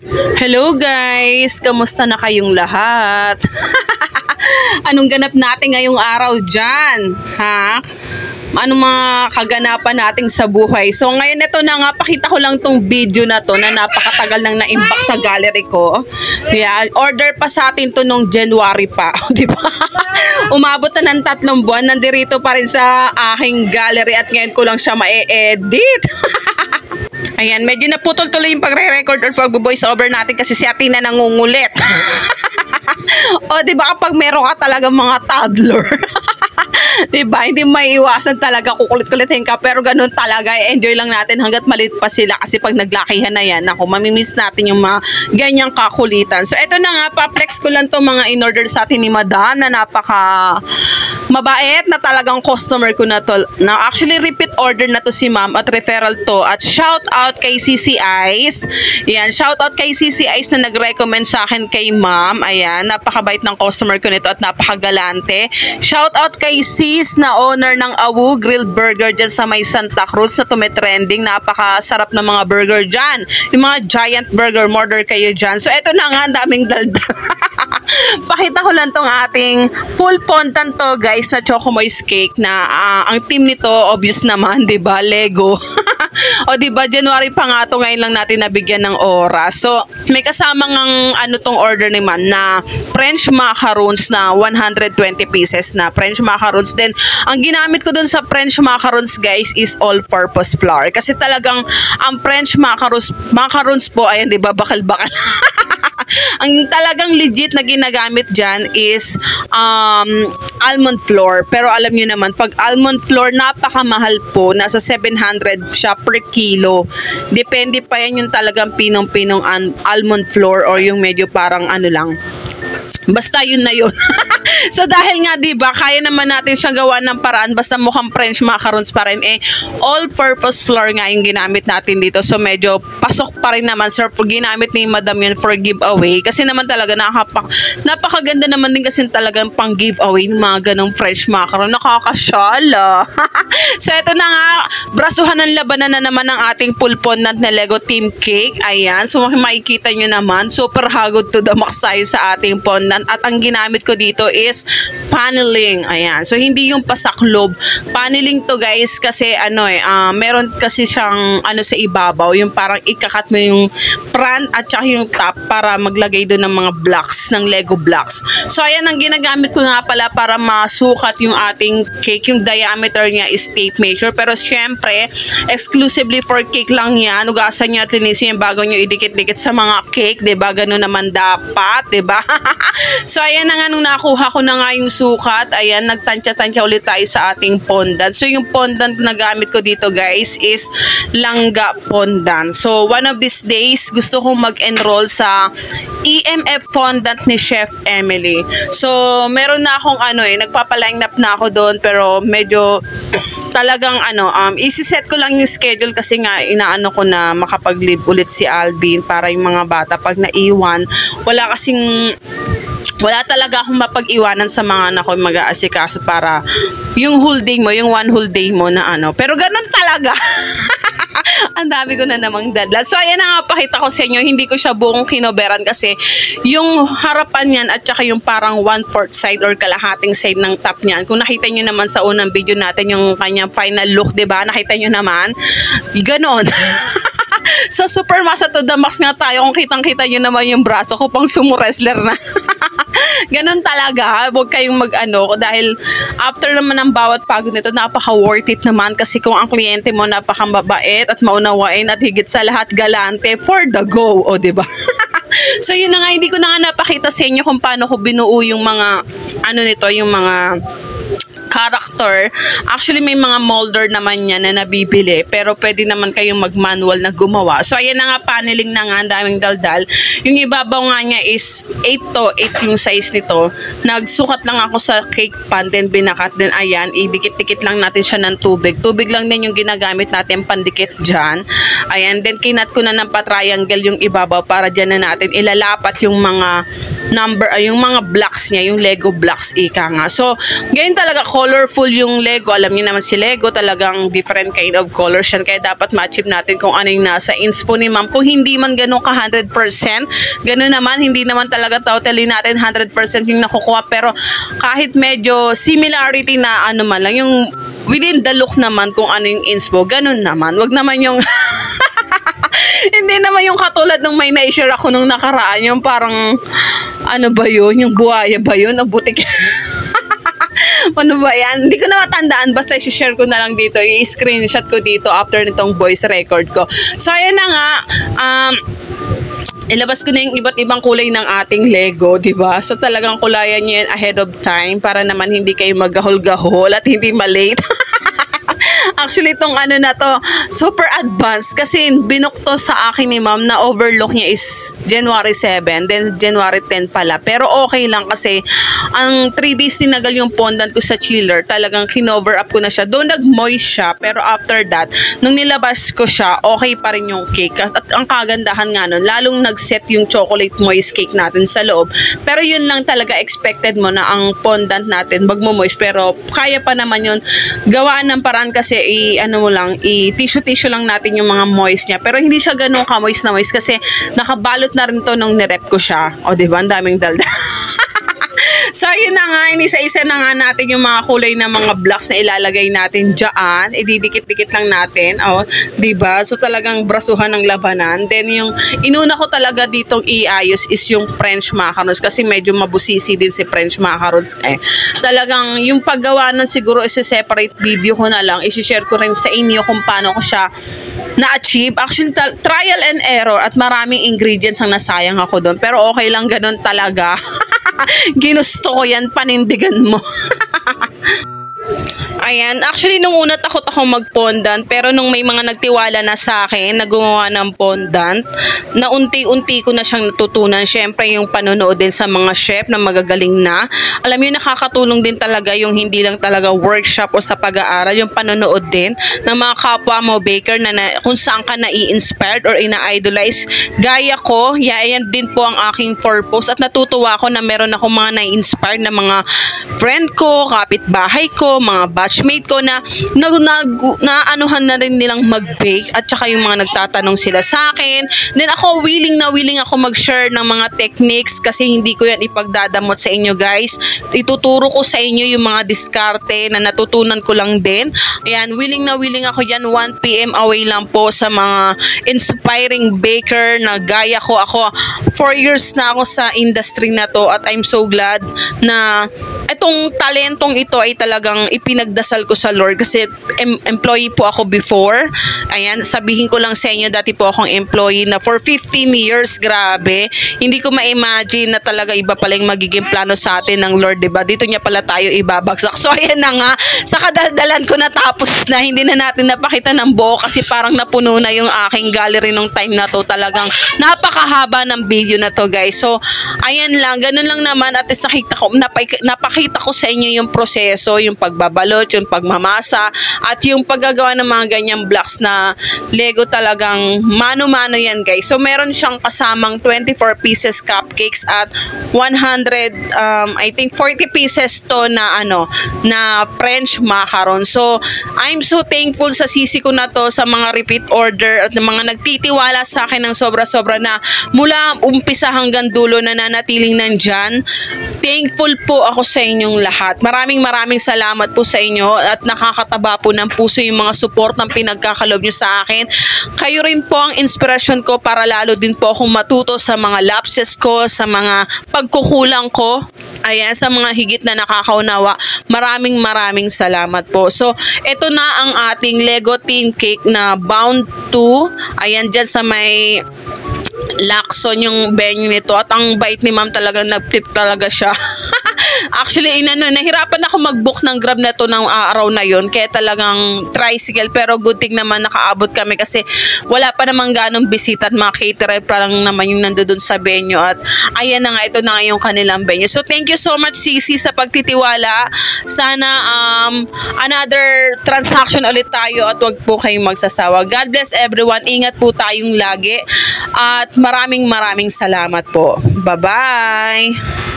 Hello guys! Kamusta na kayong lahat? Anong ganap natin ngayong araw dyan? Ha? Anong mga kaganapan natin sa buhay? So ngayon ito na nga, pakita ko lang tong video na to na napakatagal nang na-imbak sa gallery ko. Yeah, order pa sa atin to nung January pa. Di ba? Umabot na ng 3 buwan, nandirito pa rin sa aking gallery at ngayon ko lang siya ma-edit. Ayan, medyo naputol tuloy yung pagre-record or pag-voice over natin kasi si Atina nangungulit. O, di ba kapag meron ka talaga mga toddler? Diba? Hindi maiiwasan talaga, kukulit-kulitin ka, pero ganun talaga, enjoy lang natin hanggat maliit pa sila kasi pag naglakihan na yan, ako, mamimiss natin yung mga ganyang kakulitan. So, eto na nga, pa-flex ko lang to mga in-order sa atin ni Madam na napaka mabait na talagang customer ko na to. Na actually, repeat order na to si Ma'am at referral to. At shout out kay CC Ice. Yan, shout out kay CC Ice na nag-recommend sa akin kay Ma'am. Ayan, napakabait ng customer ko nito at napakagalante. Shout out kay Sis na owner ng Awu Grilled Burger dyan sa may Santa Cruz na tumitrending. Napakasarap na mga burger dyan. Yung mga giant burger, order kayo dyan. So, eto na nga, daming daldal. Pakita ko lang tong ating full fondant to, guys, na Choco Moist cake na ang team nito, obvious naman, di ba? Lego. O, di ba? January pa nga to, ngayon lang natin nabigyan ng oras. So, may kasama ng ano tong order ni Ma'am na French macarons na 120 pieces na French macarons. Then, ang ginamit ko dun sa French macarons, guys, is all-purpose flour. Kasi talagang ang French macarons po, ayan, di ba? Bakal-bakal. Ang talagang legit na ginagamit dyan is almond flour. Pero alam nyo naman, pag almond flour, napakamahal po. Nasa 700 siya per kilo. Depende pa yan yung talagang pinong-pinong almond flour or yung medyo parang ano lang. Basta yun na yun. So dahil nga 'di ba, kaya naman natin siyang gawa ng paraan basta mukhang French macarons pa rin, all-purpose flour nga yung ginamit natin dito. So medyo pasok pa rin naman sir, ginamit ni Madam yun for giveaway kasi naman talaga napakaganda naman din kasi talagang pang giveaway ng mga ganong French macaron. Nakakasyala. So eto na nga, brasuhan ng labanan na naman ng ating full fondant na Lego Team Cake. Ayan, so makikita nyo naman, super hagod to the max tayo sa ating fondant. At ang ginamit ko dito is paneling. Ayan. So, hindi yung pasaklob. Paneling to, guys, kasi meron kasi siyang sa ibabaw. Yung parang ikakat mo yung front at saka yung top para maglagay doon ng mga blocks, ng Lego blocks. So, ayan ang ginagamit ko nga pala para masukat yung ating cake. Yung diameter niya is tape measure. Pero, syempre, exclusively for cake lang yan. Ugasan nyo at linisin yung bago nyo idikit-dikit sa mga cake. Diba? Ganun naman dapat. Diba? So, ayan na nga, nung nakuha ko na nga yung sukat, ayan, nagtansya-tansya ulit tayo sa ating fondant. So, yung fondant na gamit ko dito, guys, is langga fondant. So, one of these days, gusto kong mag-enroll sa EMF fondant ni Chef Emily. So, meron na akong nagpapaline up na ako doon, pero medyo talagang isi-set ko lang yung schedule kasi nga inaano ko na makapag-leave ulit si Alvin para yung mga bata pag naiwan. Wala talaga akong mapag-iwanan sa mga anak ko mag-aasikaso para yung whole day mo, yung one whole day mo na Pero ganun talaga. Ang dami ko na namang dadla. So, ayan na nga, pakita ko sa inyo. Hindi ko siya buong kinoberan kasi yung harapan yan at saka yung parang 1/4 side or kalahating side ng top niyan. Kung nakita nyo naman sa unang video natin yung kanyang final look, diba? Nakita nyo naman. Ganon. So, super masa to the max nga tayo. Kung kitang-kita nyo naman yung braso ko, pang sumo wrestler na. Ganon talaga. Huwag kayong dahil after naman ng bawat pagod nito, napaka-worth it naman kasi kung ang kliyente mo napaka-mabait at maunawain at higit sa lahat galante for the go. O, diba? So, yun na nga, hindi ko na nga napakita sa inyo kung paano ko binuo yung mga, yung mga character. Actually, may mga molder naman yan na nabibili. Pero pwede naman kayong mag-manual na gumawa. So, ayan na nga, paneling na nga. Ang daming daldal. Yung ibabaw nga niya is 8 to 8 yung size nito. Nagsukat lang ako sa cake pan, then binakat. Then, ayan, idikit-dikit lang natin siya ng tubig. Tubig lang din yung ginagamit natin pandikit dyan. Ayan, then kinat ko na ng pa-triangle yung ibabaw para dyan na natin ilalapat yung mga yung mga blocks niya, yung Lego blocks, ika nga. So, ganyan talaga colorful yung Lego. Alam niyo naman si Lego, talagang different kind of colors yan. Kaya dapat ma-achieve natin kung ano yung nasa inspo ni ma'am. Kung hindi man ganun ka 100%, ganun naman, hindi naman talaga totally natin 100% yung nakukuha. Pero kahit medyo similarity na ano man lang, yung within the look naman kung ano yung inspo, ganun naman. Wag naman yung hindi naman yung katulad nung may na-share ako nung nakaraan, yung parang ano ba yun, yung buhaya ba yun, o butik. Ano ba yan? Hindi ko na matandaan. Basta i-share ko na lang dito. I-screenshot ko dito after nitong voice record ko. So, ayan na nga. Ilabas ko na yung iba't ibang kulay ng ating Lego, diba? So, talagang kulayan nyo yan ahead of time para naman hindi kayo maggahol-gahol at hindi malate. Actually, itong ano na to, super advanced kasi binukto sa akin ni ma'am na overlook niya is January 7, then January 10 pala. Pero okay lang kasi ang 3 days tinagal yung fondant ko sa chiller, talagang kinover up ko na siya. Doon nag-moist siya, pero after that, nung nilabas ko siya, okay pa rin yung cake. At ang kagandahan nga nun, lalong nag-set yung chocolate moist cake natin sa loob. Pero yun lang talaga, expected mo na ang fondant natin magmo-moist, pero kaya pa naman yun. Gawaan ng paraan kasi i-tissue lang natin yung mga moist niya. Pero hindi siya ganun ka-moist na moist kasi nakabalot na rin to nung nirep ko siya. O diba, ang daming dalda. So, yun na nga, inisa-isa na nga natin yung mga kulay na mga blocks na ilalagay natin dyan. Ididikit-dikit lang natin. O, diba? So, talagang brasuhan ng labanan. Then, yung inuna ko talaga ditong iayos is yung French macarons kasi medyo mabusisi din si French macarons. Talagang yung paggawa nun siguro isa-separate video ko na lang. Isi-share ko rin sa inyo kung paano ko siya na-achieve. Actually, trial and error at maraming ingredients ang nasayang ako doon. Pero okay lang ganun talaga. Ginusto ko yan, panindigan mo. Ayan, actually nung una takot ako mag-fondant, pero nung may mga nagtiwala na sa akin na gumawa ng fondant, na unti-unti ko na siyang natutunan. Syempre yung panonood din sa mga chef na magagaling na. Alam niyo, nakakatulong din talaga yung hindi lang talaga workshop o sa pag-aaral, yung panonood din ng mga kapwa mo baker na kung saan ka na-i-inspired or ina-idolize. Gaya ko, yan din po ang aking purpose at natutuwa ako na meron ako mga na-inspired na mga friend ko, kapitbahay ko, mga batchmate ko na anuhan na rin nilang mag-bake at saka yung mga nagtatanong sila sa akin. Then ako willing ako mag-share ng mga techniques kasi hindi ko yan ipagdadamot sa inyo guys. Ituturo ko sa inyo yung mga diskarte na natutunan ko lang din. Ayan, willing ako yan. 1 PM away lang po sa mga inspiring baker na gaya ko. Ako 4 years na ako sa industry na to at I'm so glad na itong talentong ito ay talagang ipinagdasal ko sa Lord kasi employee po ako before. Ayan, sabihin ko lang sa inyo, dati po akong employee na for 15 years, grabe. Hindi ko ma-imagine na talaga iba pala yung magiging plano sa atin ng Lord, diba? Dito niya pala tayo ibabagsak. So, ayan na nga, sa kadaldalan ko natapos na, hindi na natin napakita ng buo kasi parang napuno na yung aking gallery nung time na to. Talagang napakahaba ng video na to, guys. So, ayan lang, ganun lang naman. At least napakita ko sa inyo yung proseso, yung pagbabalot, yung pagmamasa, at yung paggagawa ng mga ganyang blocks na Lego. Talagang mano-mano yan guys. So meron siyang kasamang 24 pieces cupcakes at 100 I think 40 pieces to na na French macaron. So I'm so thankful sa sisi ko na to, sa mga repeat order at mga nagtitiwala sa akin ng sobra-sobra na mula umpisa hanggang dulo na nanatiling nandyan. Thankful po ako sa inyong lahat. Maraming salamat po sa inyo at nakakataba po ng puso yung mga support ng pinagkakalob nyo sa akin. Kayo rin po ang inspirasyon ko para lalo din po akong matuto sa mga lapses ko, sa mga pagkukulang ko. Ayan, sa mga higit na nakakaunawa. Maraming salamat po. So, ito na ang ating Lego Tin Cake na bound to. Ayan, dyan sa may Lacson yung venue nito at ang bait ni ma'am, talaga nag-tip talaga siya. Actually, nahirapan ako mag-book ng Grab na to ng araw na yon, kaya talagang tricycle, pero good thing naman nakaabot kami kasi wala pa namang ganong bisita at mga caterer pa lang naman yung nandoon sa venue. At ayan na nga, ito na nga yung kanilang venue. So thank you so much Sisi sa pagtitiwala. Sana another transaction ulit tayo at wag po kayong magsasawa. God bless everyone. Ingat po tayong lagi at maraming salamat po. Bye-bye!